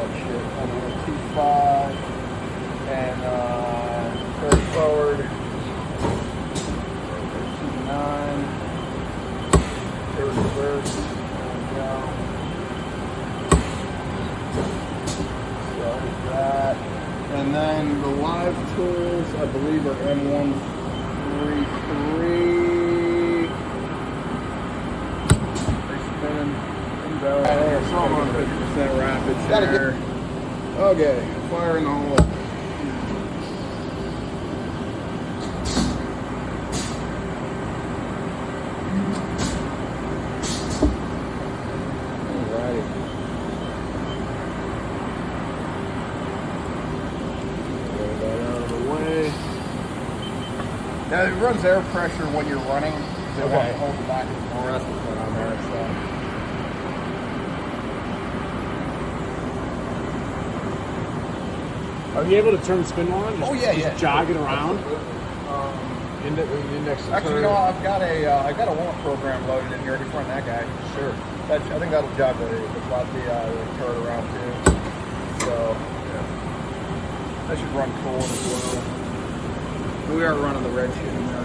that shit. I'm on 2.5 and third forward, 2.9, third reverse, there we go. So that. And then the live tools, I believe, are M133. They're spinning. There's almost 50% rapids there. Okay, fire in the hole. Alrighty. Get that out of the way. Now it runs air pressure when you're running. They want to hold the back of the rest of it on there. So. Are you able to turn the spindle on? Just jog it around. Actually, no, I've got a warm program loaded in here. I can run that guy. Sure. I think that'll jog the turret around too. So yeah, that should run cold as well. We are running the red shit in there.